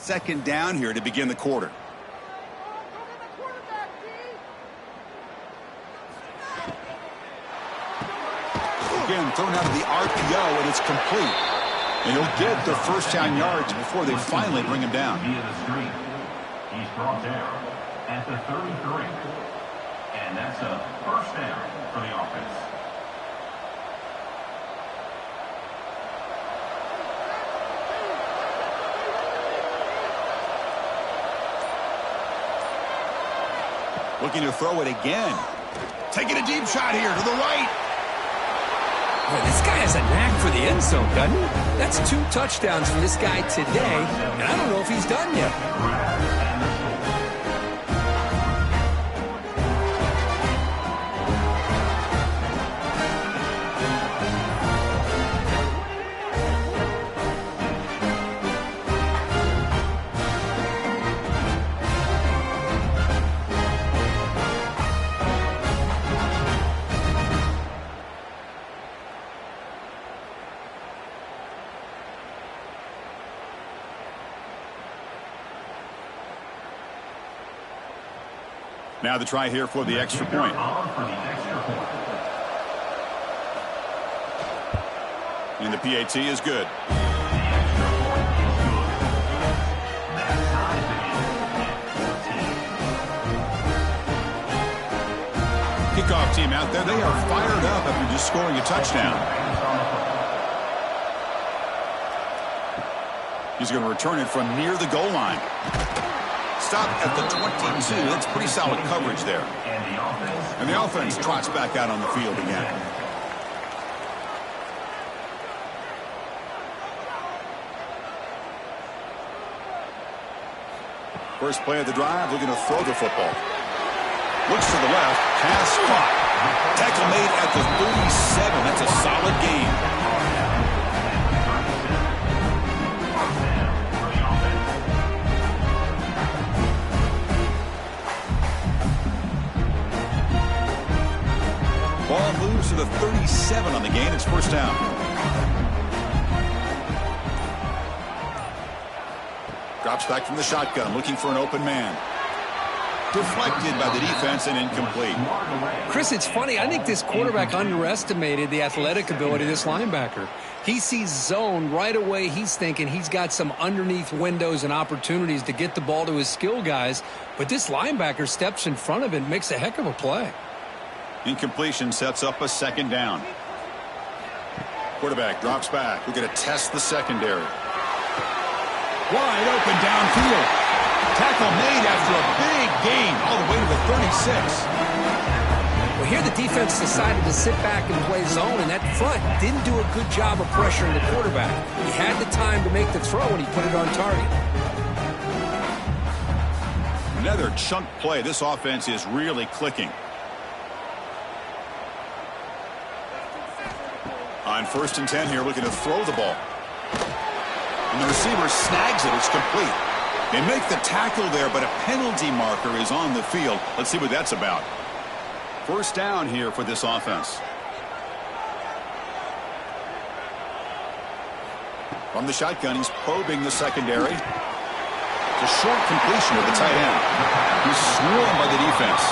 second down here to begin the quarter. Again, thrown out of the RPO, and it's complete. And he'll get the first down yards before they finally bring him down. He's brought down at the 33. And that's a first down for the offense. Looking to throw it again. Taking a deep shot here to the right. Boy, this guy has a knack for the end zone, doesn't he? That's 2 touchdowns for this guy today, and I don't know if he's done yet. Now the try here for the extra point. And the PAT is good. Kickoff team out there. They are fired up after just scoring a touchdown. He's going to return it from near the goal line. Stop at the 22. That's pretty solid coverage there. And the offense trots back out on the field again. First play of the drive, looking to throw the football. Looks to the left, pass caught. Tackle made at the 37. That's a solid gain. Ball moves to the 37 on the gain. It's first down. Drops back from the shotgun, looking for an open man. Deflected by the defense and incomplete. Chris, it's funny. I think this quarterback underestimated the athletic ability of this linebacker. He sees zone right away. He's thinking he's got some underneath windows and opportunities to get the ball to his skill guys. But this linebacker steps in front of it and makes a heck of a play. Incompletion sets up a second down. Quarterback drops back. We're going to test the secondary. Wide open downfield. Tackle made after a big gain all the way to the 36. Well, here the defense decided to sit back and play zone, and that front didn't do a good job of pressuring the quarterback. He had the time to make the throw, and he put it on target. Another chunk play. This offense is really clicking. On 1st and 10 here, looking to throw the ball. And the receiver snags it. It's complete. They make the tackle there, but a penalty marker is on the field. Let's see what that's about. First down here for this offense. From the shotgun, he's probing the secondary. It's a short completion with the tight end. He's swarmed by the defense.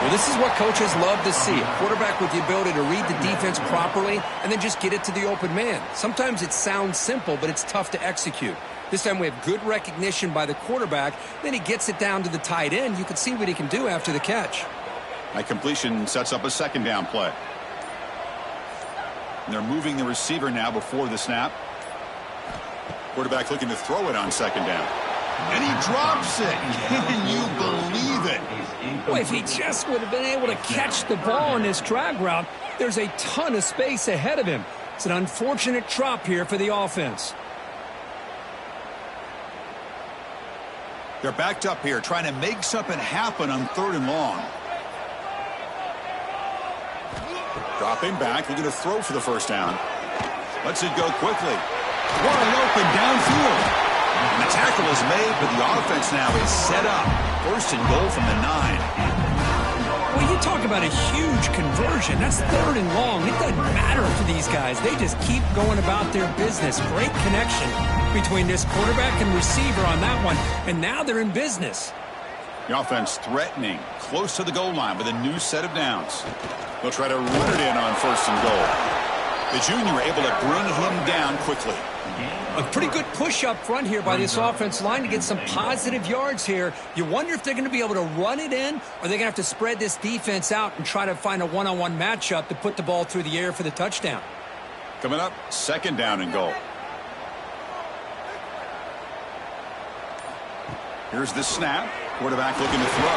Well, this is what coaches love to see. A quarterback with the ability to read the defense properly and then just get it to the open man. Sometimes it sounds simple, but it's tough to execute. This time we have good recognition by the quarterback. Then he gets it down to the tight end. You can see what he can do after the catch. That completion sets up a second down play. And they're moving the receiver now before the snap. Quarterback looking to throw it on second down. And he drops it. Can you believe it? Boy, if he just would have been able to catch the ball on this drag route, there's a ton of space ahead of him. It's an unfortunate drop here for the offense. They're backed up here, trying to make something happen on 3rd and long. Dropping back, looking to throw for the first down. Lets it go quickly. Wide open downfield. And the tackle is made, but the offense now is set up. 1st and goal from the 9. Well, you talk about a huge conversion. That's 3rd and long. It doesn't matter to these guys. They just keep going about their business. Great connection between this quarterback and receiver on that one, and now they're in business. The offense threatening, close to the goal line with a new set of downs. They'll try to run it in on 1st and goal. The junior able to bring him down quickly. A pretty good push up front here by this offensive line to get some positive yards here. You wonder if they're going to be able to run it in, or they're going to have to spread this defense out and try to find a one-on-one matchup to put the ball through the air for the touchdown. Coming up, 2nd down and goal. Here's the snap. Quarterback looking to throw.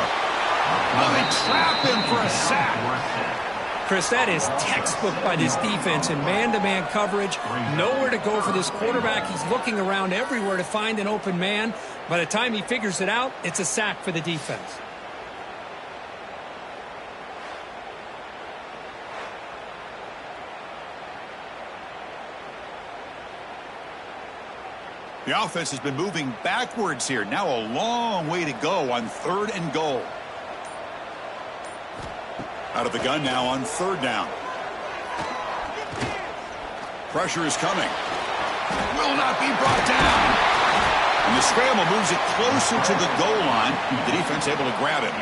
Oh, they trap him for a sack. Chris, that is textbook by this defense in man-to-man coverage. Nowhere to go for this quarterback. He's looking around everywhere to find an open man. By the time he figures it out, it's a sack for the defense. The offense has been moving backwards here. Now a long way to go on 3rd and goal. Out of the gun now on 3rd down. Pressure is coming. Will not be brought down. And the scramble moves it closer to the goal line. The defense able to grab it.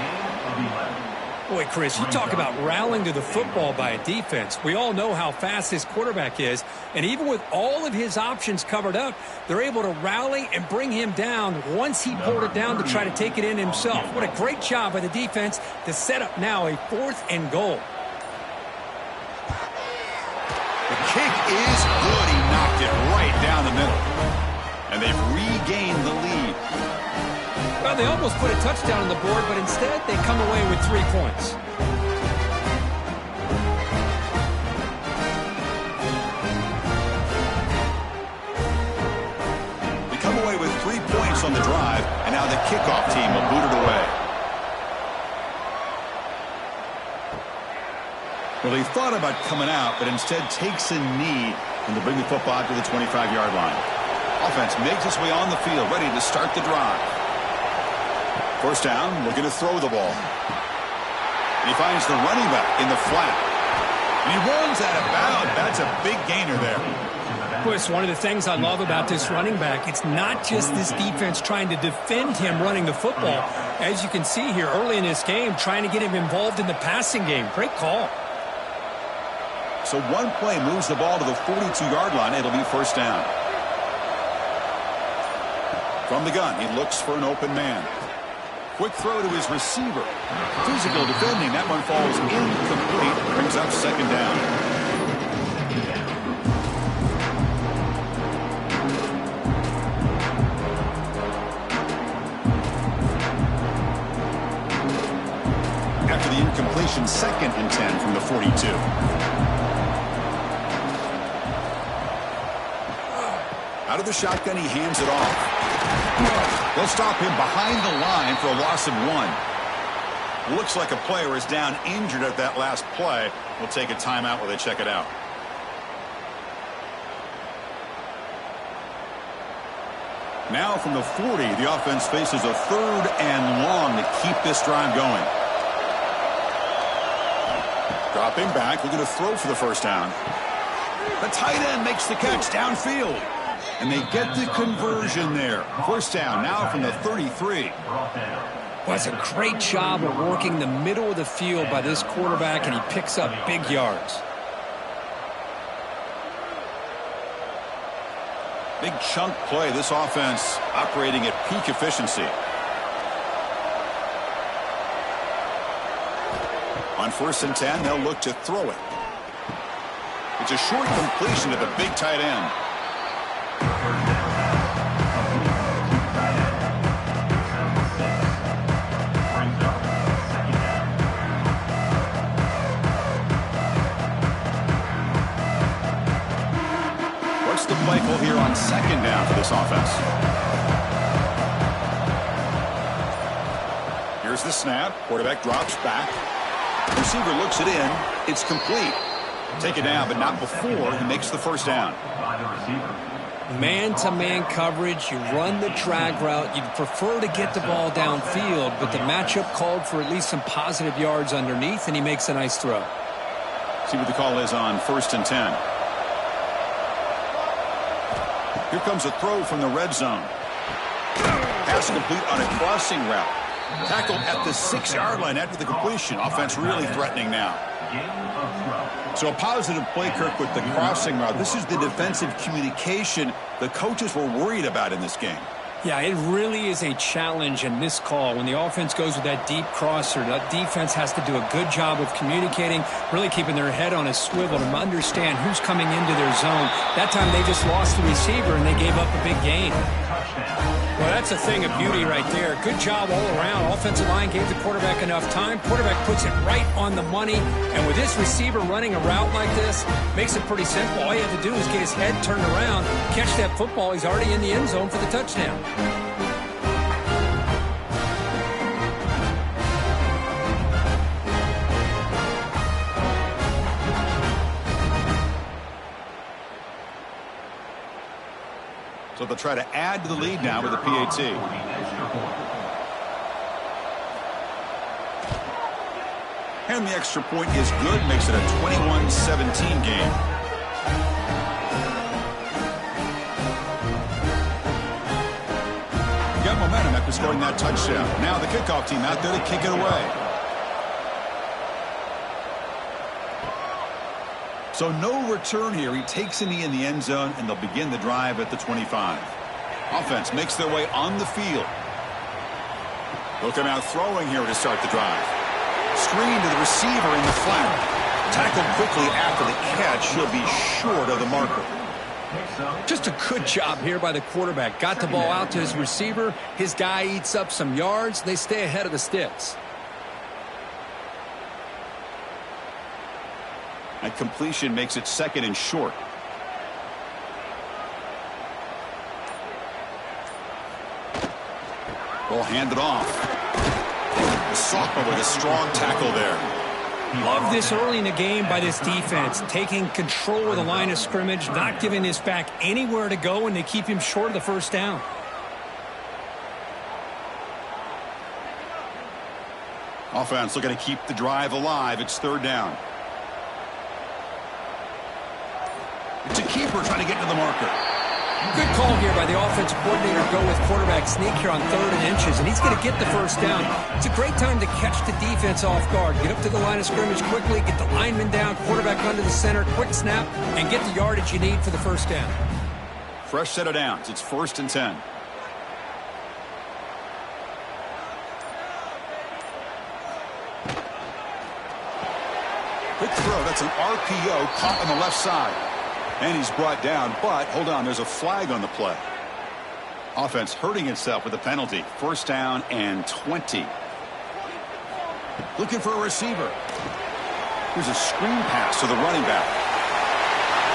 Boy, Chris, you talk about rallying to the football by a defense. We all know how fast this quarterback is. And even with all of his options covered up, they're able to rally and bring him down once he pulled it down to try to take it in himself. What a great job by the defense to set up now a 4th and goal. The kick is good. He knocked it right down the middle. And they've regained the lead. Well, they almost put a touchdown on the board, but instead they come away with 3 points. They come away with 3 points on the drive, and now the kickoff team will boot it away. Well, he thought about coming out, but instead takes a knee and to bring the football to the 25-yard line. Offense makes its way on the field, ready to start the drive. 1st down, looking to throw the ball. And he finds the running back in the flat. And he runs out of bounds. That's a big gainer there. Boy, it's one of the things I love about this running back. It's not just this defense trying to defend him running the football. As you can see here early in this game, trying to get him involved in the passing game. Great call. So one play moves the ball to the 42-yard line. It'll be 1st down. From the gun, he looks for an open man. Quick throw to his receiver. Physical defending. That one falls incomplete. Brings up 2nd down. After the incompletion, 2nd and 10 from the 42. Out of the shotgun, he hands it off. They'll stop him behind the line for a loss of 1. Looks like a player is down injured at that last play. We'll take a timeout while they check it out. Now from the 40, the offense faces a 3rd and long to keep this drive going. Dropping back, looking to throw for the 1st down. The tight end makes the catch downfield. And they get the conversion there. 1st down now from the 33. Well, it's a great job of working the middle of the field by this quarterback, and he picks up big yards. Big chunk play. This offense operating at peak efficiency. On 1st and 10, they'll look to throw it. It's a short completion to the big tight end. What's the play call here on 2nd down for this offense? Here's the snap. Quarterback drops back. Receiver looks it in. It's complete. Take it down, but not before he makes the 1st down. Man-to-man coverage, you run the drag route. You'd prefer to get the ball downfield, but the matchup called for at least some positive yards underneath, and he makes a nice throw. See what the call is on 1st and 10. Here comes a throw from the red zone. Pass complete on a crossing route. Tackled at the 6-yard line after the completion. Offense really threatening now. So a positive play, Kirk, with the crossing route. This is the defensive communication the coaches were worried about in this game. Yeah, it really is a challenge in this call. When the offense goes with that deep crosser, that defense has to do a good job of communicating, really keeping their head on a swivel to understand who's coming into their zone. That time they just lost the receiver and they gave up a big gain. Well, that's a thing of beauty right there. Good job all around. Offensive line gave the quarterback enough time. Quarterback puts it right on the money. And with this receiver running a route like this, makes it pretty simple. All you have to do is get his head turned around, catch that football. He's already in the end zone for the touchdown. So they'll try to add to the lead now with the PAT. And the extra point is good, makes it a 21-17 game. Got momentum after scoring that touchdown. Now the kickoff team out there to kick it away. So no return here. He takes a knee in the end zone, and they'll begin the drive at the 25. Offense makes their way on the field. They'll come out throwing here to start the drive. Screen to the receiver in the flat. Tackled quickly after the catch. He'll be short of the marker. Just a good job here by the quarterback. Got the ball out to his receiver. His guy eats up some yards. They stay ahead of the sticks. That completion makes it 2nd and short. Ball handed off. The sophomore with a strong tackle there. Love this early in the game by this defense, taking control of the line of scrimmage, not giving this back anywhere to go, and they keep him short of the first down. Offense looking to keep the drive alive. It's 3rd down. It's a keeper trying to get to the marker. Good call here by the offensive coordinator. Go with quarterback sneak here on 3rd and inches, and he's going to get the first down. It's a great time to catch the defense off guard. Get up to the line of scrimmage quickly, get the lineman down, quarterback under the center, quick snap, and get the yardage you need for the first down. Fresh set of downs. It's 1st and 10. Quick throw. That's an RPO caught on the left side. And he's brought down, but hold on, there's a flag on the play. Offense hurting itself with a penalty. 1st down and 20. Looking for a receiver. Here's a screen pass to the running back.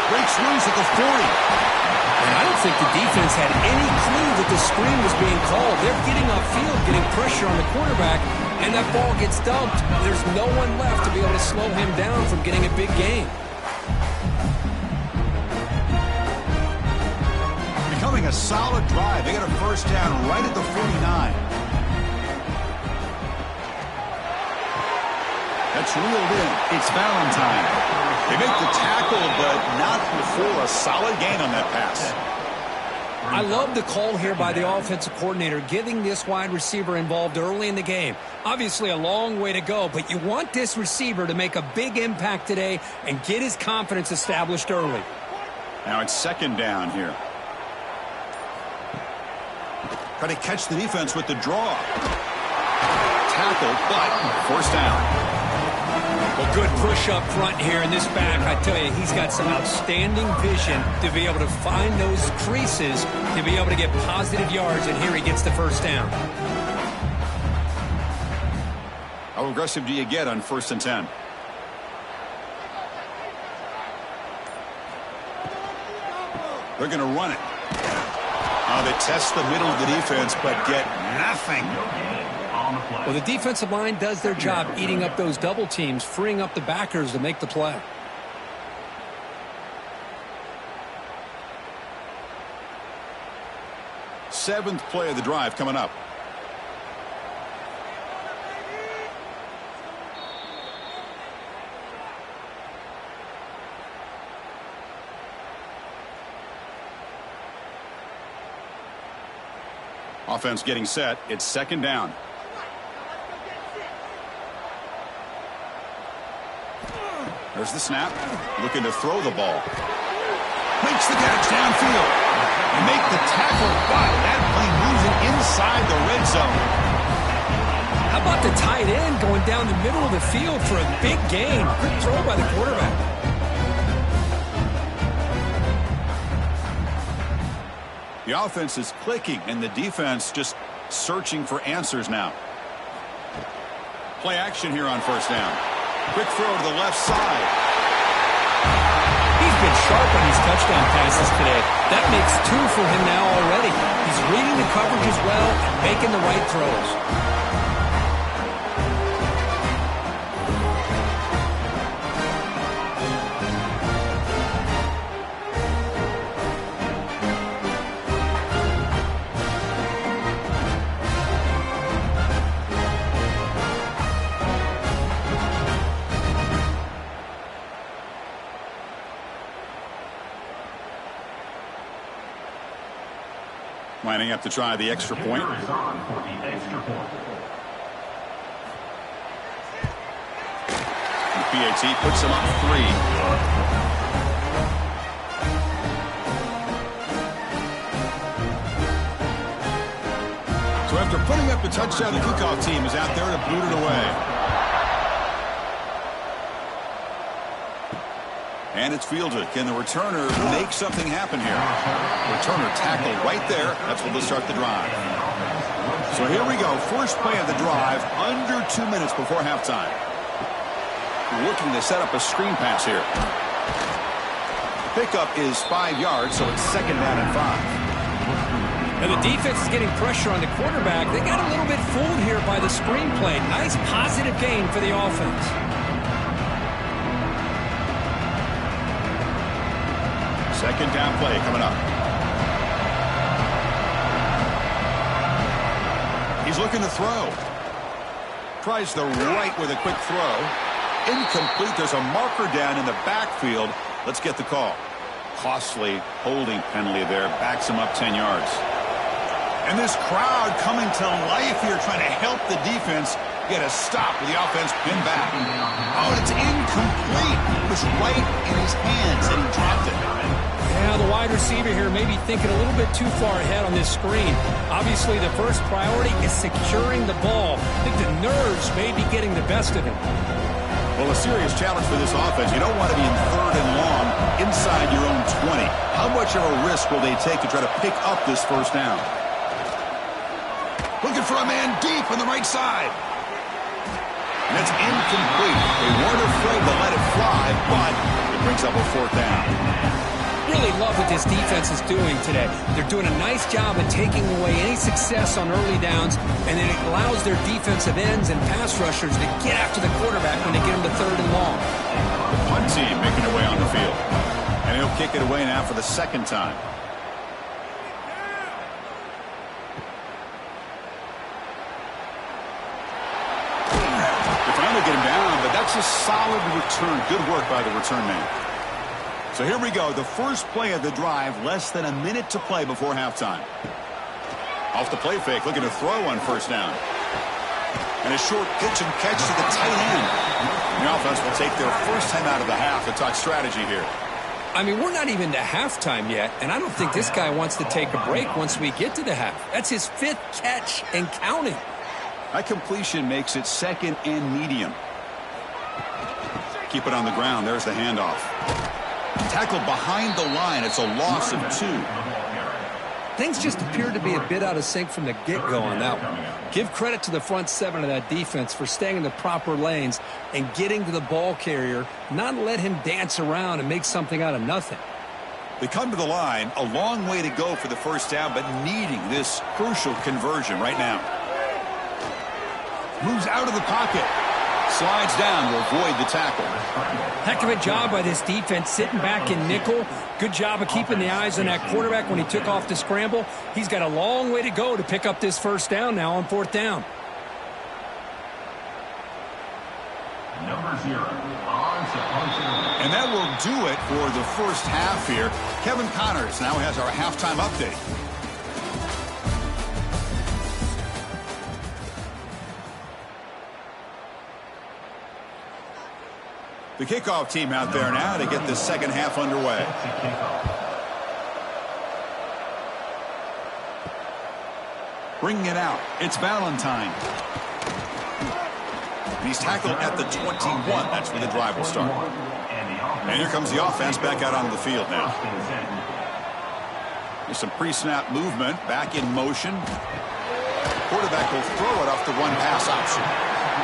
Breaks loose at the 40. And I don't think the defense had any clue that the screen was being called. They're getting upfield, getting pressure on the quarterback, and that ball gets dumped. There's no one left to be able to slow him down from getting a big gain. Becoming a solid drive. They get a first down right at the 49. That's reeled in. It's Valentine. They make the tackle, but not before a solid gain on that pass. I love the call here by the offensive coordinator, getting this wide receiver involved early in the game. Obviously a long way to go, but you want this receiver to make a big impact today and get his confidence established early. Now it's 2nd down here. Try to catch the defense with the draw. Tackled, but 1st down. Well, good push up front here in this back. I tell you, he's got some outstanding vision to be able to find those creases, to be able to get positive yards, and here he gets the first down. How aggressive do you get on 1st and 10? They're going to run it. They test the middle of the defense, but get nothing. Well, the defensive line does their job eating up those double teams, freeing up the backers to make the play. 7th play of the drive coming up. Offense getting set. It's 2nd down. There's the snap. Looking to throw the ball. Makes the catch downfield. Make the tackle. Wow, that play moves it inside the red zone. How about the tight end going down the middle of the field for a big gain? Good throw by the quarterback. The offense is clicking, and the defense just searching for answers now. Play action here on 1st down. Quick throw to the left side. He's been sharp on these touchdown passes today. That makes 2 for him now already. He's reading the coverage as well and making the right throws. Lining up to try the extra point. PAT puts him up 3. So after putting up the touchdown, the kickoff team is out there to boot it away. And it's fielded. Can the returner make something happen here? Returner tackle right there. That's what will start the drive. So here we go. First play of the drive. Under 2 minutes before halftime. Looking to set up a screen pass here. Pickup is 5 yards, so it's 2nd down and 5. And the defense is getting pressure on the quarterback. They got a little bit fooled here by the screen play. Nice positive gain for the offense. 2nd down play coming up. He's looking to throw. Tries the right with a quick throw. Incomplete. There's a marker down in the backfield. Let's get the call. Costly holding penalty there. Backs him up 10 yards. And this crowd coming to life here, trying to help the defense get a stop with the offense pinned back. Oh, it's incomplete. It was right in his hands, and he dropped it. Yeah, the wide receiver here may be thinking a little bit too far ahead on this screen. Obviously, the first priority is securing the ball. I think the nerves may be getting the best of him. Well, a serious challenge for this offense. You don't want to be in 3rd and long inside your own 20. How much of a risk will they take to try to pick up this 1st down? Looking for a man deep on the right side. And it's incomplete. They weren't afraid to let it fly, but it brings up a 4th down. Really love what this defense is doing today. They're doing a nice job of taking away any success on early downs, and then it allows their defensive ends and pass rushers to get after the quarterback when they get them to 3rd and long. The punt team making their way on the field. And he'll kick it away now for the 2nd time. They finally get him down, but that's a solid return. Good work by the return man. So here we go. The first play of the drive, less than a minute to play before halftime. Off the play fake, looking to throw on 1st down. And a short pitch and catch to the tight end. The offense will take their first time out of the half to talk strategy here. I mean, we're not even to halftime yet, and I don't think this guy wants to take a break once we get to the half. That's his 5th catch and counting. That completion makes it 2nd and medium. Keep it on the ground. There's the handoff. Tackle behind the line. It's a loss of 2. Things just appeared to be a bit out of sync from the get-go on that one. Give credit to the front 7 of that defense for staying in the proper lanes and getting to the ball carrier, not let him dance around and make something out of nothing. They come to the line, a long way to go for the 1st down, but needing this crucial conversion right now. Moves out of the pocket. Slides down to avoid the tackle. Heck of a job by this defense sitting back in nickel. Good job of keeping the eyes on that quarterback when he took off the scramble. He's got a long way to go to pick up this first down now on 4th down. Number 0 on to punch. And that will do it for the first half here. Kevin Connors now has our halftime update. The kickoff team out there now to get the second half underway. Bringing it out, it's Valentine. He's tackled at the 21. That's where the drive will start. And here comes the offense back out onto the field now. There's some pre-snap movement, back in motion. Quarterback will throw it off the one pass option.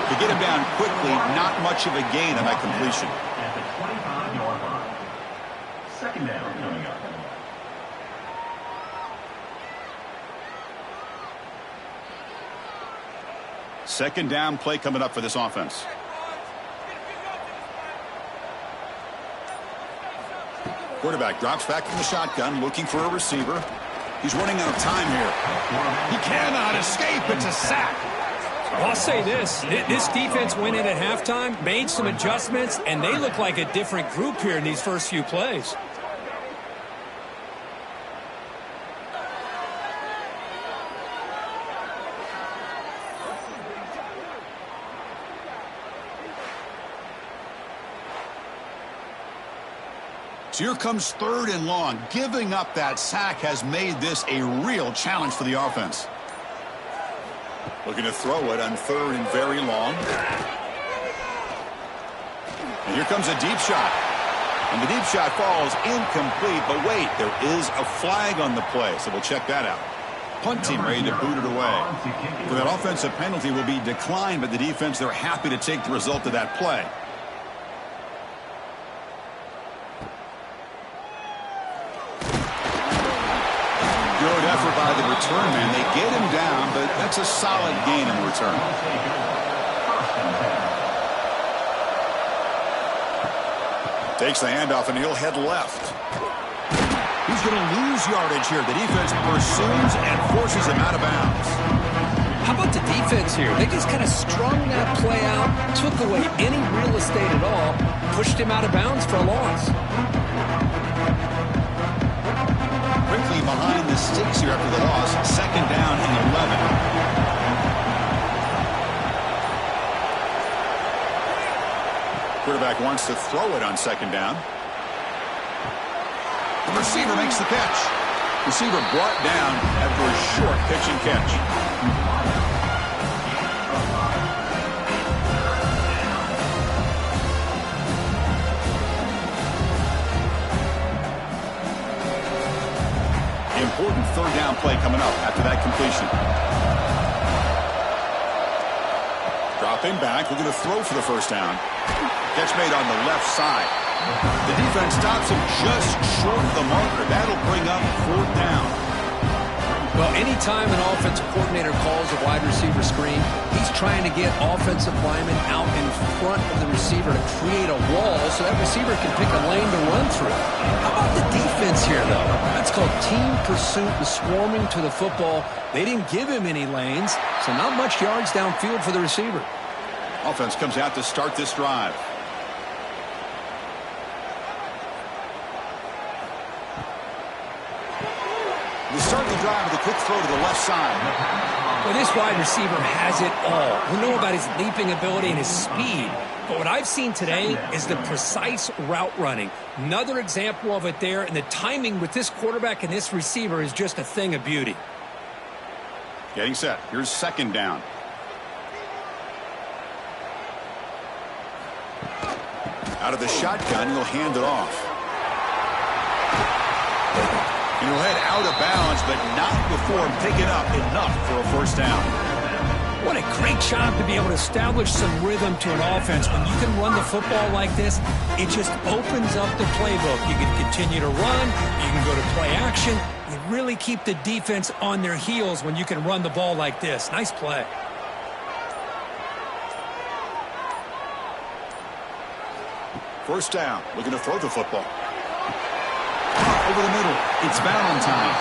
To get him down quickly, not much of a gain on that completion. At the 25-yard line. Second down coming up. Second down play coming up for this offense. Quarterback drops back from the shotgun, looking for a receiver. He's running out of time here. He cannot escape. It's a sack. Well, I'll say this defense went in at halftime, made some adjustments, and they look like a different group here in these first few plays. So here comes 3rd and long. Giving up that sack has made this a real challenge for the offense. Looking to throw it on 3rd and very long. And here comes a deep shot. And the deep shot falls incomplete. But wait, there is a flag on the play, so we'll check that out. Punt team ready to boot it away. For that offensive penalty will be declined by the defense. They're happy to take the result of that play. Good effort by the return man. They get him down, but that's a solid gain in return. Takes the handoff, and he'll head left. He's going to lose yardage here. The defense pursues and forces him out of bounds. How about the defense here? They just kind of strung that play out, took away any real estate at all, pushed him out of bounds for a loss. Quickly behind the sticks here after the loss. Second down and 11. Quarterback wants to throw it on second down. The receiver makes the catch. Receiver brought down after a short pitch and catch. Important 3rd down play coming up after that completion. Dropping back, looking to throw for the first down. Catch made on the left side. The defense stops him just short of the marker. That'll bring up 4th down. Well, anytime an offensive coordinator calls a wide receiver screen, he's trying to get offensive linemen out in front of the receiver to create a wall so that receiver can pick a lane to run through. How about the defense here, though? That's called team pursuit and swarming to the football. They didn't give him any lanes, so not much yards downfield for the receiver. Offense comes out to start this drive. We start the drive with a quick throw to the left side. Well, this wide receiver has it all. We know about his leaping ability and his speed. But what I've seen today is the precise route running. Another example of it there, and the timing with this quarterback and this receiver is just a thing of beauty. Getting set. Here's second down. Out of the shotgun, he'll hand it off. And he'll head out of bounds, but not before picking up enough for a first down. What a great job to be able to establish some rhythm to an offense. When you can run the football like this, it just opens up the playbook. You can continue to run. You can go to play action. You really keep the defense on their heels when you can run the ball like this. Nice play. First down, looking to throw the football. Over the middle, it's Valentine.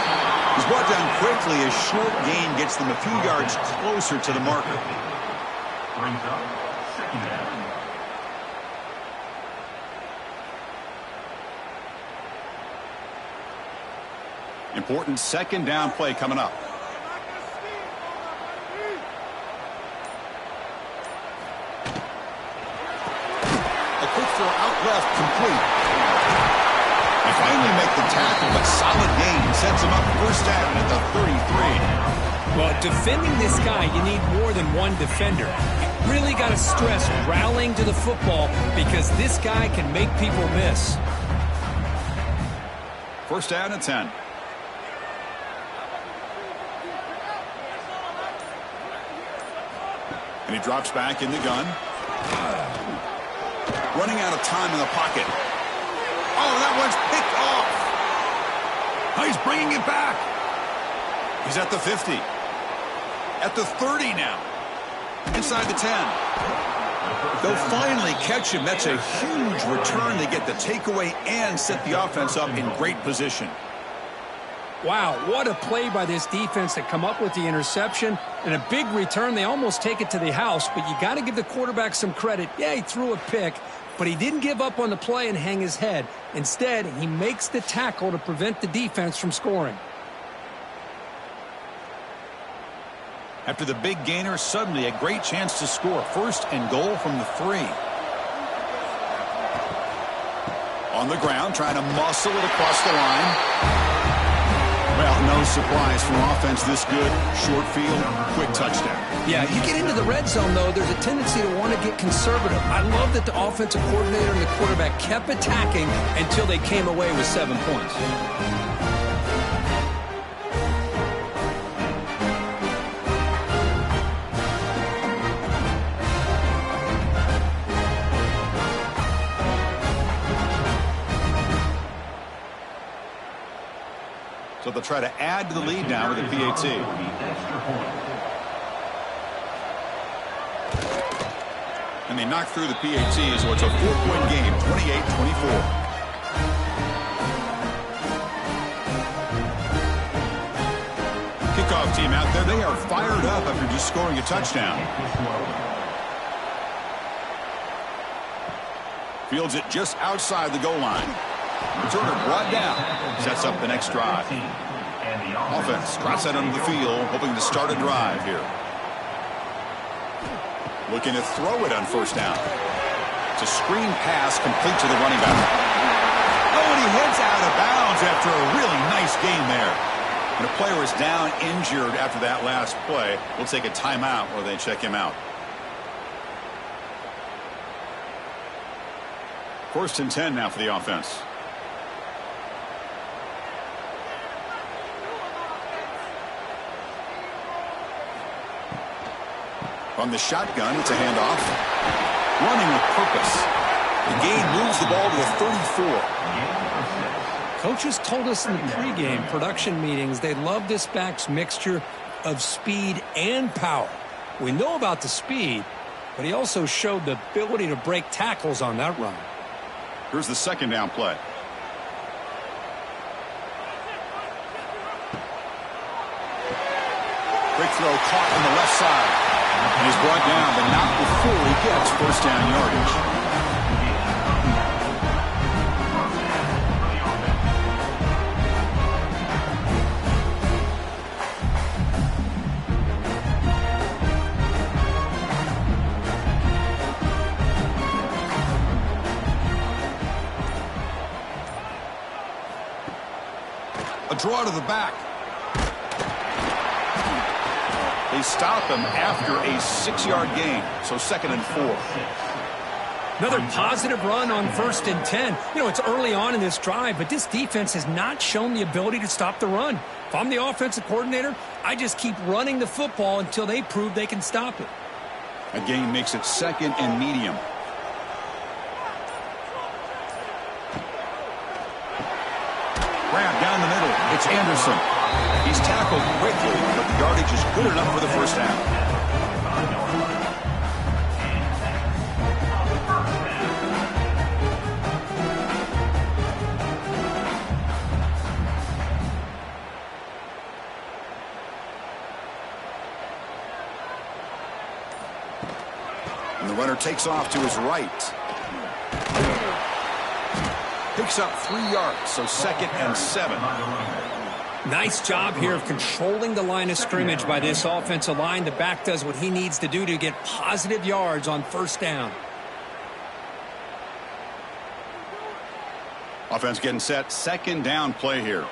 He's brought down quickly as short gain gets them a few yards closer to the marker. Brings up second down. Important second down play coming up. A quick throw out left, complete. They finally make the tackle, but solid gain sets him up first down at the 33. Well, defending this guy, you need more than one defender. You really got to stress rallying to the football because this guy can make people miss. First down at 10. And he drops back in the gun. Running out of time in the pocket. Oh, that one's picked off. Oh, he's bringing it back. He's at the 50. At the 30 now. Inside the 10. They'll finally catch him. That's a huge return. They get the takeaway and set the offense up in great position. Wow, what a play by this defense to come up with the interception and a big return. They almost take it to the house, but you got to give the quarterback some credit. Yeah, he threw a pick, but he didn't give up on the play and hang his head. Instead, he makes the tackle to prevent the defense from scoring. After the big gainer, suddenly a great chance to score. First and goal from the 3. On the ground, trying to muscle it across the line. Well, no surprise from offense this good. Short field, quick touchdown. Yeah, you get into the red zone, though, there's a tendency to want to get conservative. I love that the offensive coordinator and the quarterback kept attacking until they came away with 7 points. So they'll try to add to the lead now with a PAT. And they knock through the PAT, so it's a 4-point game, 28-24. Kickoff team out there. They are fired up after just scoring a touchdown. Fields it just outside the goal line. Returner brought down. Sets up the next drive. Offense trots that under the field, hoping to start a drive here. Looking to throw it on first down. It's a screen pass complete to the running back. Oh, and he heads out of bounds after a really nice game there. And a player is down injured after that last play. We'll take a timeout where they check him out. First and 10 now for the offense. From the shotgun, it's a handoff. Running with purpose. The gain moves the ball to the 34. Coaches told us in the pregame production meetings they love this back's mixture of speed and power. We know about the speed, but he also showed the ability to break tackles on that run. Here's the second down play. Quick throw caught on the left side. And he's brought down, but not before he gets first down yardage. A draw to the back. They stop him after a 6-yard gain, so 2nd and 4. Another positive run on 1st and 10. You know, it's early on in this drive, but this defense has not shown the ability to stop the run. If I'm the offensive coordinator, I just keep running the football until they prove they can stop it. A gain makes it 2nd and medium. Grab down the middle. It's Anderson. He's tackled quickly, but the yardage is good enough for the first down. And the runner takes off to his right. Picks up 3 yards, so 2nd and 7. Nice job here of controlling the line of scrimmage by this offensive line. The back does what he needs to do to get positive yards on 1st down. Offense getting set. 2nd down play here.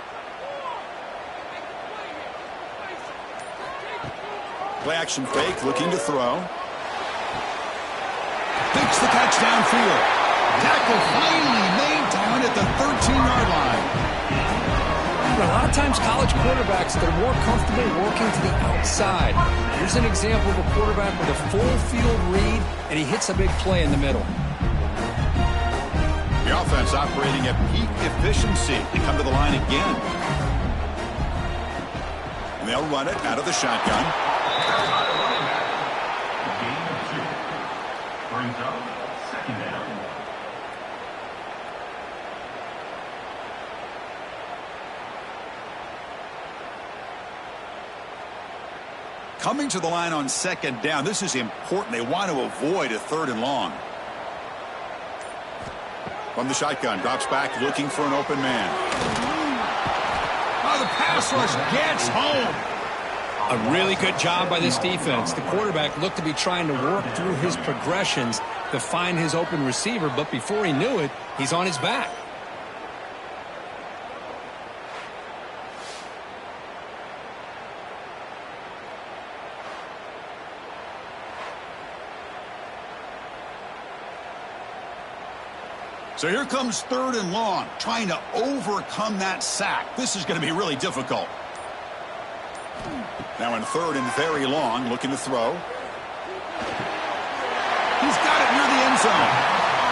Play action fake, looking to throw. Makes the catch downfield. Tackle finally made down at the 13-yard line. A lot of times college quarterbacks, they're more comfortable working to the outside. Here's an example of a quarterback with a full field read, and he hits a big play in the middle. The offense operating at peak efficiency. They come to the line again. And they'll run it out of the shotgun. Gain of 2. Brings up 2nd down. Coming to the line on 2nd down. This is important. They want to avoid a 3rd and long. From the shotgun, drops back looking for an open man. Oh, the pass rush gets home. A really good job by this defense. The quarterback looked to be trying to work through his progressions to find his open receiver, but before he knew it, he's on his back. So here comes 3rd and long, trying to overcome that sack. This is going to be really difficult. Now in 3rd and very long, looking to throw. He's got it near the end zone.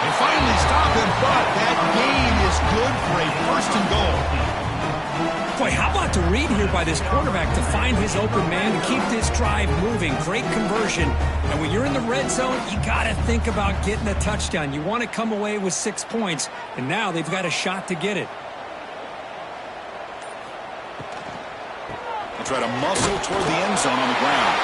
They finally stop him, but that gain is good for a 1st and goal. Boy, how about the read here by this quarterback to find his open man and keep this drive moving. Great conversion. And when you're in the red zone, you got to think about getting a touchdown. You want to come away with 6 points, and now they've got a shot to get it. They'll try to muscle toward the end zone on the ground.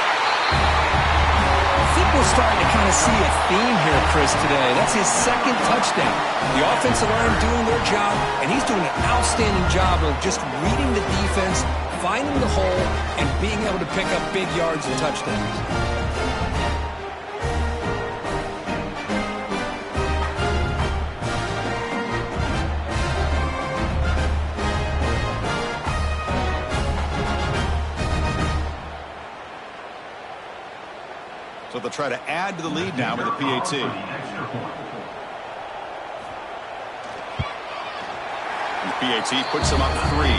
I think we're starting to kind of see a theme here, Chris, today. That's his 2nd touchdown. The offensive line doing their job, and he's doing an outstanding job of just reading the defense, finding the hole, and being able to pick up big yards and touchdowns. So they'll try to add to the lead now with a PAT. And the PAT puts them up 3.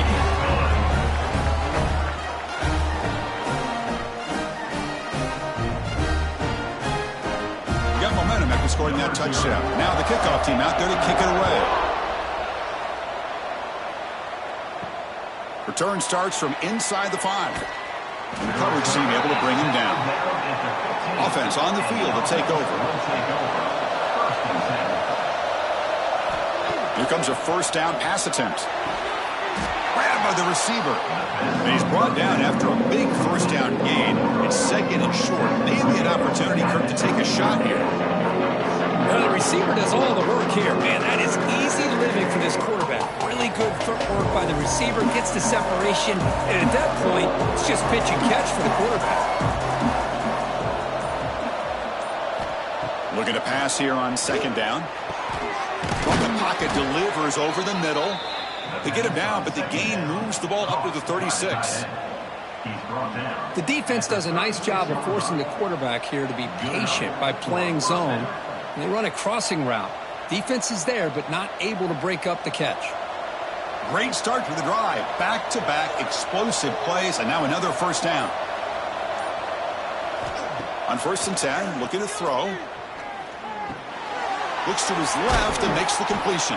Got momentum after scoring that touchdown. Now the kickoff team out there to kick it away. Return starts from inside the 5. And the coverage team able to bring him down. Offense on the field to take over. Here comes a 1st down pass attempt. Grabbed by the receiver. And he's brought down after a big 1st down gain. It's 2nd and short. Maybe an opportunity, Kirk, to take a shot here. Well, the receiver does all the work here. Man, that is easy living for this quarterback. Really good footwork by the receiver. Gets the separation. And at that point, it's just pitch and catch for the quarterback. Looking to pass here on 2nd down. From the pocket, delivers over the middle. They get him down, but the gain moves the ball up to the 36. The defense does a nice job of forcing the quarterback here to be patient by playing zone. And they run a crossing route. Defense is there, but not able to break up the catch. Great start for the drive. Back-to-back explosive plays, and now another 1st down. On 1st and 10, looking to throw. Looks to his left and makes the completion.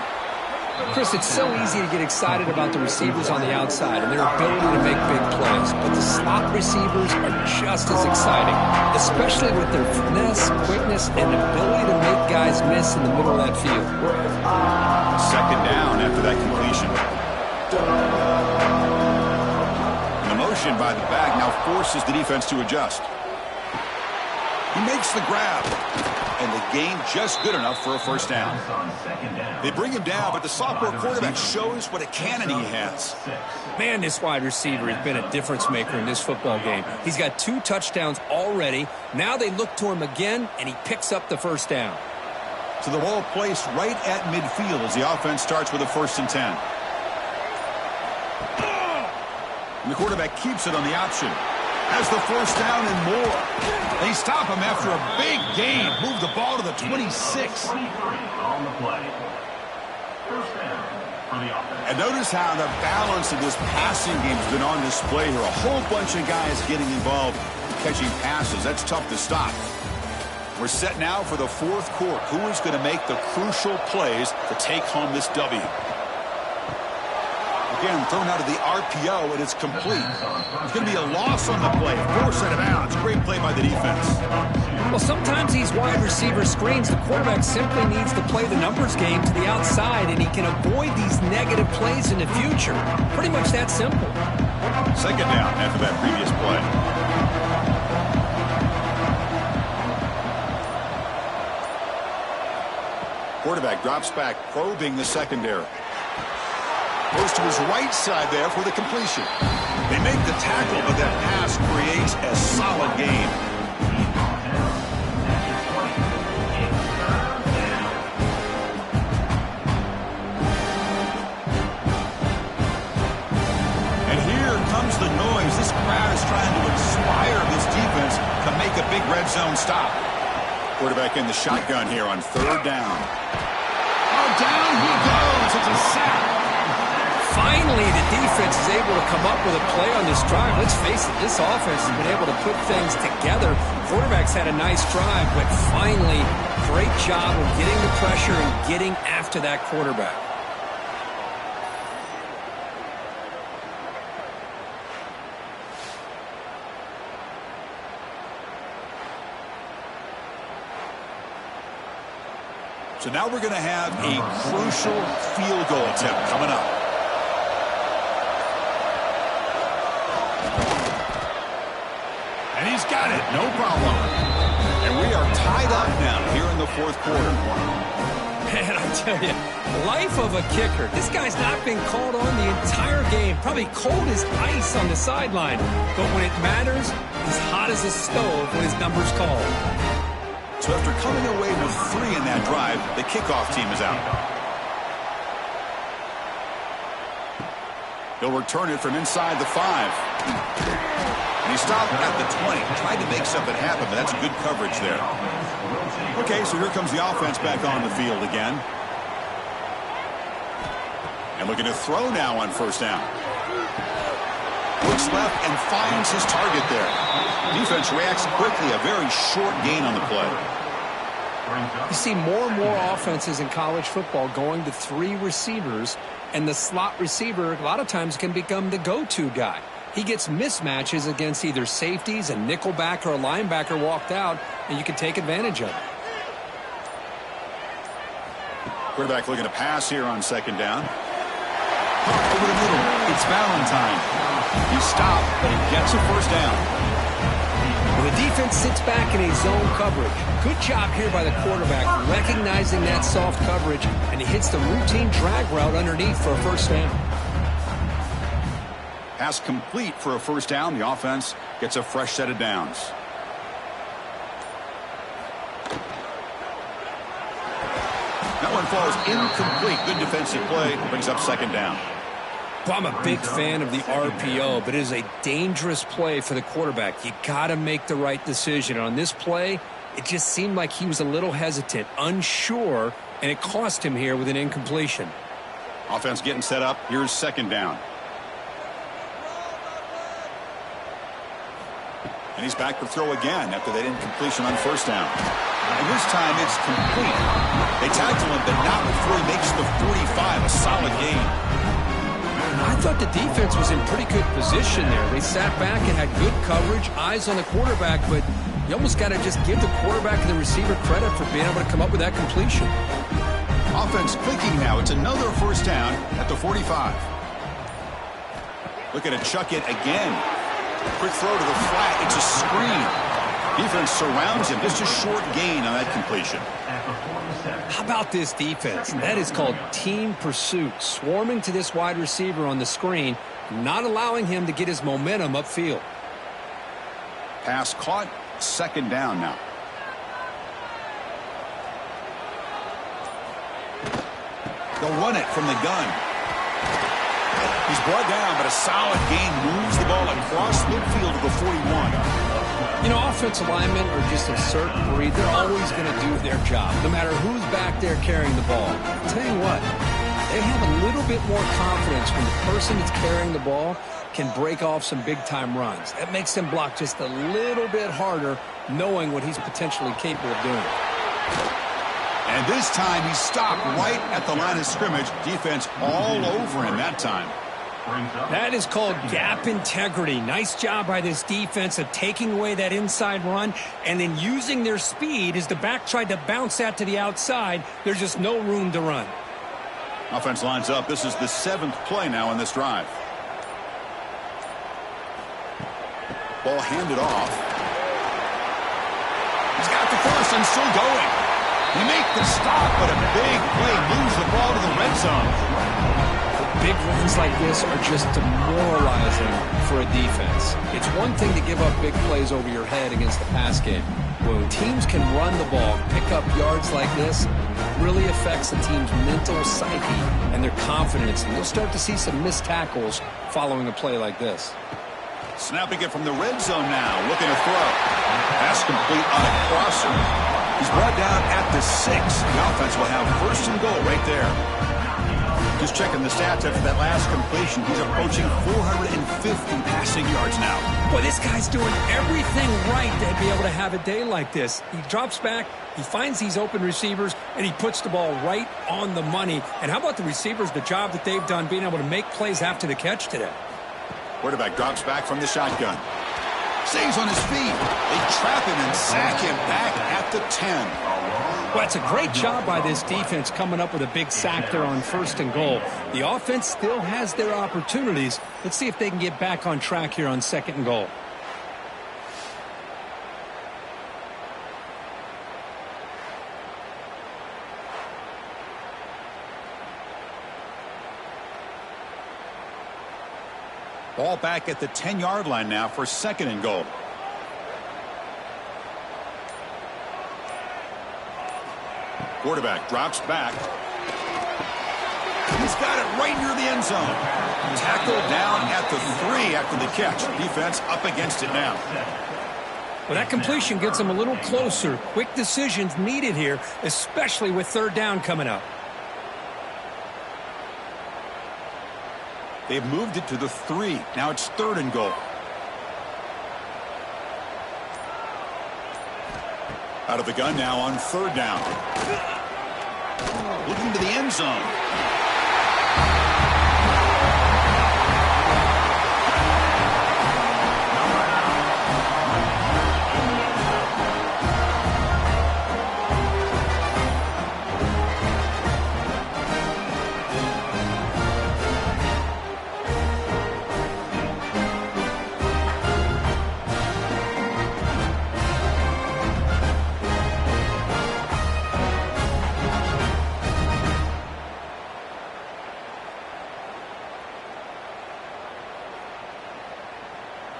Chris, it's so easy to get excited about the receivers on the outside and their ability to make big plays. But the slot receivers are just as exciting, especially with their finesse, quickness, and ability to make guys miss in the middle of that field. 2nd down after that completion. And the motion by the back now forces the defense to adjust. He makes the grab. and the gain just good enough for a first down. They bring him down, but the sophomore quarterback shows what a cannon he has. Man, this wide receiver has been a difference maker in this football game. He's got 2 touchdowns already. Now they look to him again, and he picks up the first down. So the ball placed right at midfield as the offense starts with a 1st and 10. And the quarterback keeps it on the option. Has the first down and more. They stop him after a big gain. Move the ball to the 26. 23 on the play. First down for the offense. And notice how the balance of this passing game has been on display here. A whole bunch of guys getting involved catching passes. That's tough to stop. We're set now for the 4th quarter. Who is going to make the crucial plays to take home this W? Again, thrown out of the RPO, and it's complete. It's going to be a loss on the play. 4 out of bounds. Great play by the defense. Well, sometimes these wide receiver screens, the quarterback simply needs to play the numbers game to the outside, and he can avoid these negative plays in the future. Pretty much that simple. 2nd down after that previous play. Quarterback drops back, probing the secondary. Goes to his right side there for the completion. They make the tackle, but that pass creates a solid gain. And here comes the noise. This crowd is trying to inspire this defense to make a big red zone stop. Quarterback in the shotgun here on 3rd down. Oh, down he goes. It's a sack. Finally, the defense is able to come up with a play on this drive. Let's face it, this offense has been able to put things together. Quarterback's had a nice drive, but finally, great job of getting the pressure and getting after that quarterback. So now we're going to have a crucial field goal attempt coming up. And he's got it, no problem. And we are tied up now here in the 4th quarter. Man, I tell you, life of a kicker. This guy's not been called on the entire game. Probably cold as ice on the sideline. But when it matters, he's hot as a stove when his number's called. So after coming away with 3 in that drive, the kickoff team is out. He'll return it from inside the 5. And he stopped at the 20. Tried to make something happen, but that's good coverage there. Okay, so here comes the offense back on the field again. And looking to throw now on 1st down. Looks left and finds his target there. Defense reacts quickly. A very short gain on the play. You see more and more offenses in college football going to 3 receivers, and the slot receiver a lot of times can become the go-to guy. He gets mismatches against either safeties, a nickelback, or a linebacker walked out, and you can take advantage of it. Quarterback looking to pass here on 2nd down. Over the middle, it's Valentine. He stopped, but he gets a first down. Well, the defense sits back in a zone coverage. Good job here by the quarterback, recognizing that soft coverage, and he hits the routine drag route underneath for a first down. Pass complete for a first down. The offense gets a fresh set of downs. That one falls incomplete. Good defensive play. Brings up 2nd down. Well, I'm a big fan of the RPO, but it is a dangerous play for the quarterback. You got to make the right decision. On this play, it just seemed like he was a little hesitant, unsure, and it cost him here with an incompletion. Offense getting set up. Here's 2nd down. And he's back to throw again after that incompletion on 1st down. And this time it's complete. They tackle him, but not before he makes the 45. A solid gain. I thought the defense was in pretty good position there. They sat back and had good coverage, eyes on the quarterback, but you almost got to just give the quarterback and the receiver credit for being able to come up with that completion. Offense clicking now. It's another first down at the 45. Looking to chuck it again. Quick throw to the flat. It's a screen. Defense surrounds him. Just a short gain on that completion. How about this defense? That is called team pursuit. Swarming to this wide receiver on the screen, not allowing him to get his momentum upfield. Pass caught. Second down now. They'll run it from the gun. He's brought down, but a solid gain moves the ball across midfield to the 41. You know, offensive linemen are just a certain breed. They're always going to do their job, no matter who's back there carrying the ball. I'll tell you what, they have a little bit more confidence when the person that's carrying the ball can break off some big-time runs. That makes them block just a little bit harder, knowing what he's potentially capable of doing. And this time he stopped right at the line of scrimmage. Defense all over him that time. That is called gap integrity. Nice job by this defense of taking away that inside run and then using their speed as the back tried to bounce that to the outside. There's just no room to run. Offense lines up. This is the 7th play now in this drive. Ball handed off. He's got the first and still going. They make the stop, but a big play moves the ball to the red zone. Big runs like this are just demoralizing for a defense. It's one thing to give up big plays over your head against the pass game. When teams can run the ball, pick up yards like this, it really affects the team's mental psyche and their confidence. And you'll start to see some missed tackles following a play like this. Snapping it from the red zone now, looking to throw. Pass complete on a crosser. He's brought down at the 6. The offense will have first and goal right there. Just checking the stats after that last completion. He's approaching 450 passing yards now. Boy, this guy's doing everything right to be able to have a day like this. He drops back, he finds these open receivers, and he puts the ball right on the money. And how about the receivers, the job that they've done being able to make plays after the catch today? Quarterback drops back from the shotgun. Stays on his feet. They trap him and sack him back at the 10. Well, it's a great job by this defense coming up with a big sack there on first and goal. The offense still has their opportunities. Let's see if they can get back on track here on second and goal. Ball back at the 10-yard line now for second and goal. Quarterback drops back. He's got it right near the end zone. Tackled down at the 3 after the catch. Defense up against it now. Well, that completion gets them a little closer. Quick decisions needed here, especially with third down coming up. They've moved it to the 3. Now it's third and goal. Out of the gun now on third down. Looking to the end zone.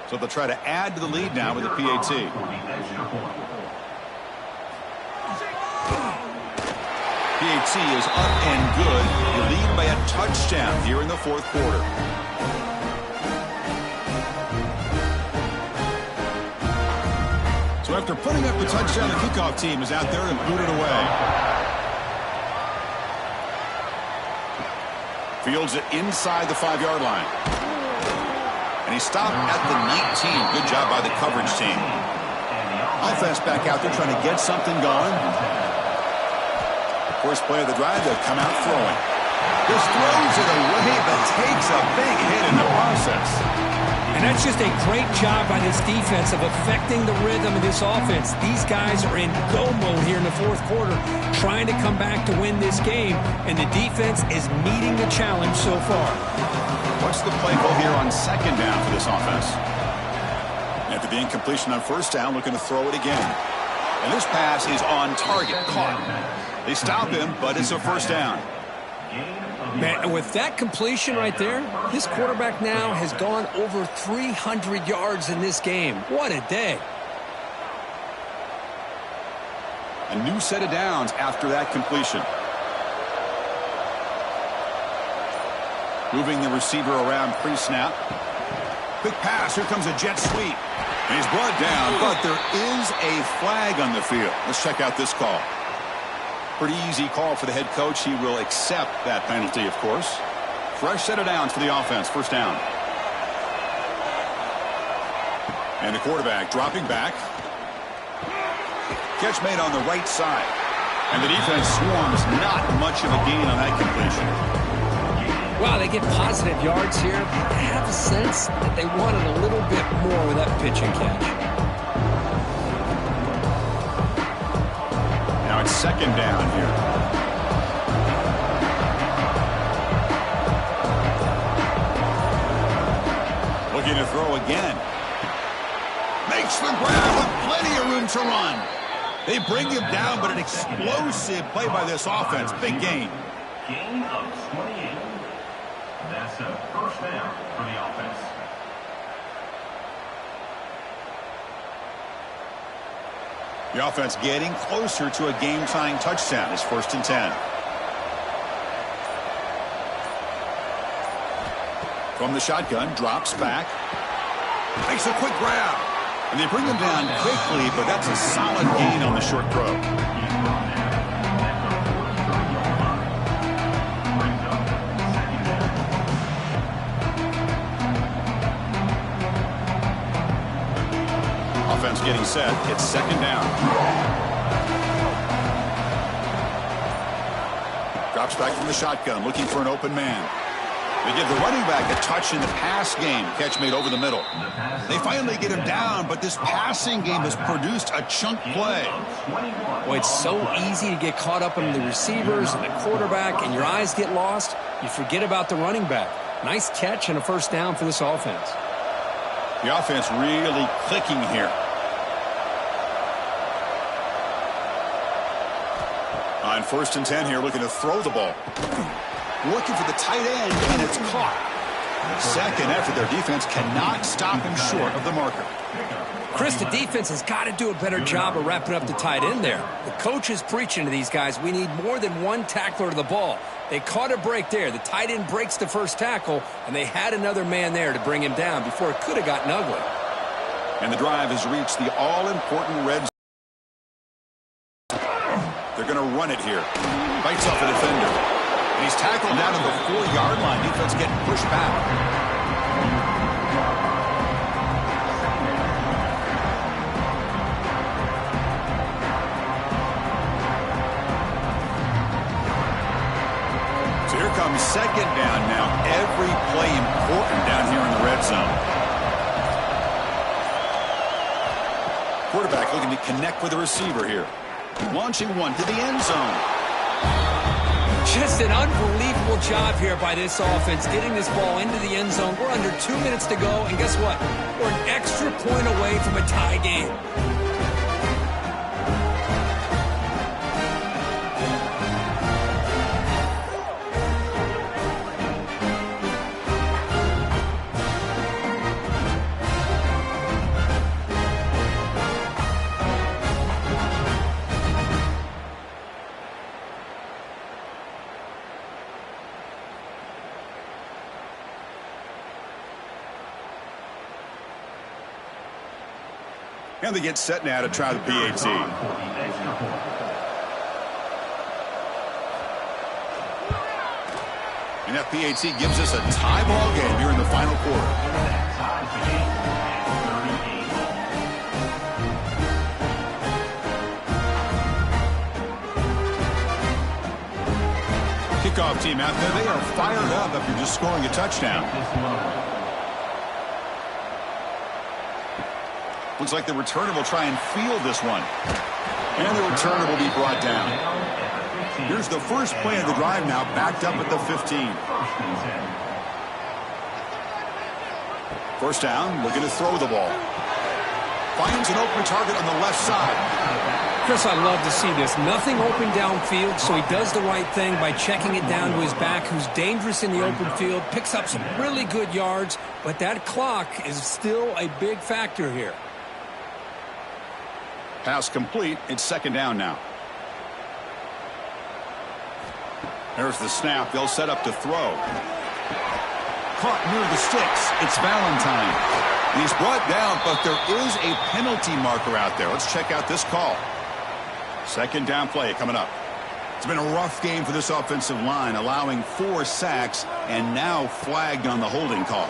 So they'll try to add to the lead now with the PAT. PAT is up and good. You lead by a touchdown here in the fourth quarter. So after putting up the touchdown, the kickoff team is out there to boot it away. Fields it inside the 5-yard line. And he stopped at the 19. Good job by the coverage team. Offense back out there trying to get something going. First play of the drive, they'll come out throwing. Just throws it away, but takes a big hit in the process. And that's just a great job by this defense of affecting the rhythm of this offense. These guys are in go mode here in the fourth quarter, trying to come back to win this game, and the defense is meeting the challenge so far. What's the play call here on second down for this offense? At the After the incompletion on first down, looking to throw it again. And this pass is on target, caught. They stop him, but it's a first down. Man, with that completion right there, this quarterback now has gone over 300 yards in this game. What a day. A new set of downs after that completion. Moving the receiver around pre-snap. Quick pass. Here comes a jet sweep. And he's brought down, but there is a flag on the field. Let's check out this call. Pretty easy call for the head coach. He will accept that penalty, of course. Fresh set of downs for the offense. First down. And the quarterback dropping back. Catch made on the right side. And the defense swarms. Not much of a gain on that completion. Wow, they get positive yards here. I have a sense that they wanted a little bit more with that pitch and catch. Now it's second down here. Looking to throw again. Makes the grab with plenty of room to run. They bring him down, but an explosive play by this offense. Big gain. Gain of 28. That's a first down for the offense. The offense getting closer to a game-tying touchdown. It's 1st and 10. From the shotgun, drops back. Makes a quick grab. And they bring him down quickly, but that's a solid gain on the short throw. Offense getting set. It's second down. Drops back from the shotgun, looking for an open man. They give the running back a touch in the pass game. Catch made over the middle. They finally get him down, but this passing game has produced a chunk play. Boy, it's so easy to get caught up in the receivers and the quarterback, and your eyes get lost. You forget about the running back. Nice catch and a first down for this offense. The offense really clicking here. On 1st and 10 here, looking to throw the ball. Looking for the tight end, and it's caught. Second effort, their defense cannot stop him short of the marker. Chris, the defense has got to do a better job of wrapping up the tight end there. The coach is preaching to these guys, we need more than one tackler to the ball. They caught a break there. The tight end breaks the first tackle, and they had another man there to bring him down before it could have gotten ugly. And the drive has reached the all-important red zone. They're going to run it here. Bites off a defender. And he's tackled down at the 4-yard line. Defense getting pushed back. So here comes second down now. Every play important down here in the red zone. Quarterback looking to connect with the receiver here. Launching one to the end zone. Just an unbelievable job here by this offense, getting this ball into the end zone. We're under 2 minutes to go, and guess what? We're an extra point away from a tie game. And they get set now to try the PAT. And that PAT gives us a tie ball game here in the final quarter. Kickoff team out there, they are fired up after just scoring a touchdown. Looks like the returner will try and field this one. And the returner will be brought down. Here's the first play of the drive now, backed up at the 15. First down, looking to throw the ball. Finds an open target on the left side. Chris, I love to see this. Nothing open downfield, so he does the right thing by checking it down to his back, who's dangerous in the open field, picks up some really good yards, but that clock is still a big factor here. Pass complete. It's second down now. There's the snap. They'll set up to throw. Caught near the sticks. It's Valentine. He's brought down, but there is a penalty marker out there. Let's check out this call. Second down play coming up. It's been a rough game for this offensive line, allowing 4 sacks and now flagged on the holding call.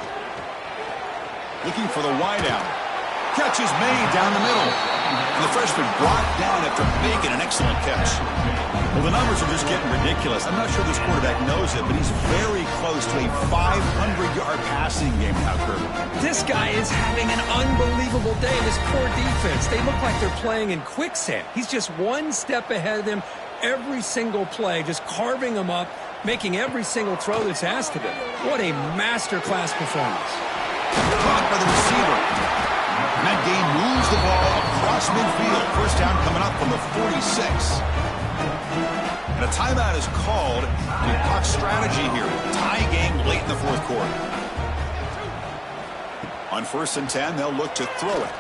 Looking for the wideout. Catch is made down the middle. And the freshman brought down after making an excellent catch. Well, the numbers are just getting ridiculous. I'm not sure this quarterback knows it, but he's very close to a 500-yard passing game now, Kirby. This guy is having an unbelievable day in this core defense. They look like they're playing in quicksand. He's just one step ahead of them every single play, just carving them up, making every single throw that's asked of him. What a masterclass performance. Caught by the receiver. And that game moves the ball across midfield. First down coming up from the 46. And a timeout is called to talk strategy here. Tie game late in the fourth quarter. On 1st and 10, they'll look to throw it.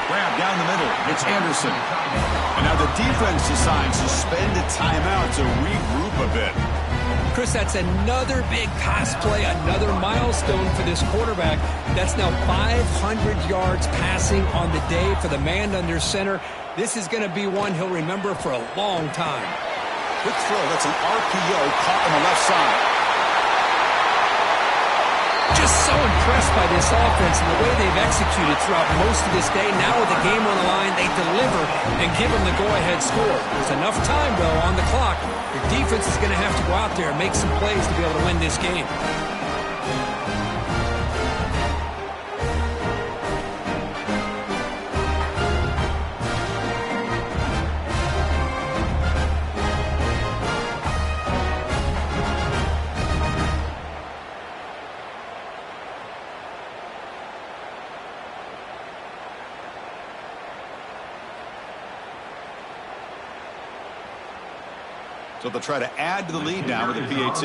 Grab down the middle. It's Anderson. And now the defense decides to spend a timeout to regroup a bit. Chris, that's another big pass play, another milestone for this quarterback. That's now 500 yards passing on the day for the man under center. This is going to be one he'll remember for a long time. Quick throw. That's an RPO caught on the left side. Just so impressed by this offense and the way they've executed throughout most of this day. Now with the game on the line, they deliver and give them the go-ahead score. There's enough time, though, on the clock. Your defense is going to have to go out there and make some plays to be able to win this game. So they'll try to add to the lead now with a PAT.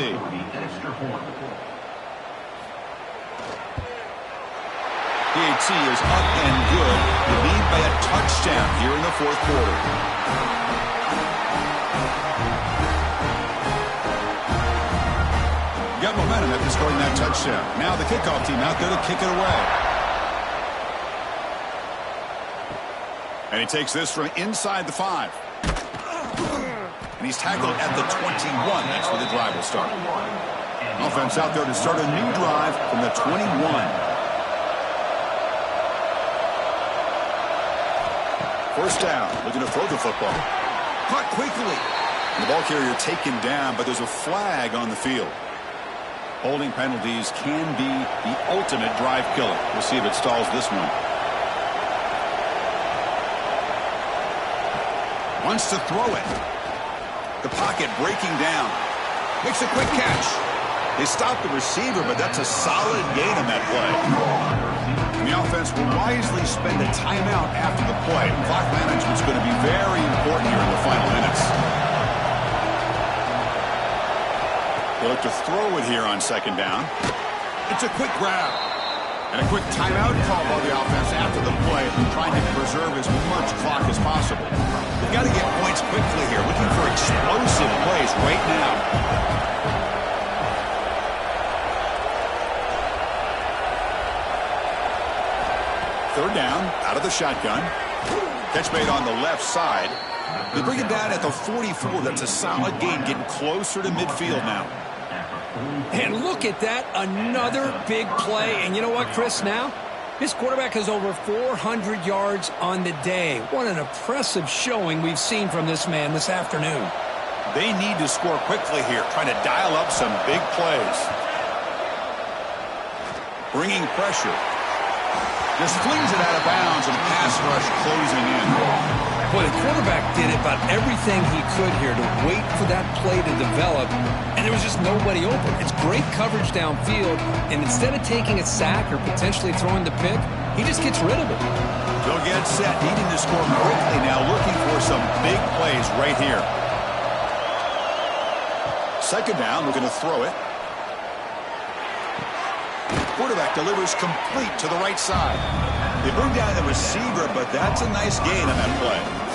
PAT is up and good. The lead by a touchdown here in the fourth quarter. Got momentum after scoring that touchdown. Now the kickoff team out there to kick it away. And he takes this from inside the 5. And he's tackled at the 21. That's where the drive will start. Offense out there to start a new drive from the 21. First down, looking to throw the football. Caught quickly. And the ball carrier taken down, but there's a flag on the field. Holding penalties can be the ultimate drive killer. We'll see if it stalls this one. Wants to throw it. The pocket breaking down. Makes a quick catch. They stop the receiver, but that's a solid gain on that play. And the offense will wisely spend a timeout after the play. Clock management's going to be very important here in the final minutes. They look to throw it here on second down. It's a quick grab. And a quick timeout call by the offense after the play, trying to preserve as much clock as possible. They've got to get points quickly here, looking for explosive plays right now. Third down, out of the shotgun. Catch made on the left side. They bring it down at the 44. That's a solid gain, getting closer to midfield now. And look at that, another big play. And you know what, Chris, now? This quarterback has over 400 yards on the day. What an impressive showing we've seen from this man this afternoon. They need to score quickly here, trying to dial up some big plays. Bringing pressure. Just flings it out of bounds, and pass rush closing in. Boy, the quarterback did about everything he could here to wait for that play to develop, and there was just nobody open. It's great coverage downfield, and instead of taking a sack or potentially throwing the pick, he just gets rid of it. They'll get set, needing to score quickly now, looking for some big plays right here. Second down, we're going to throw it. Quarterback delivers complete to the right side. They bring down the receiver, but that's a nice gain on that play.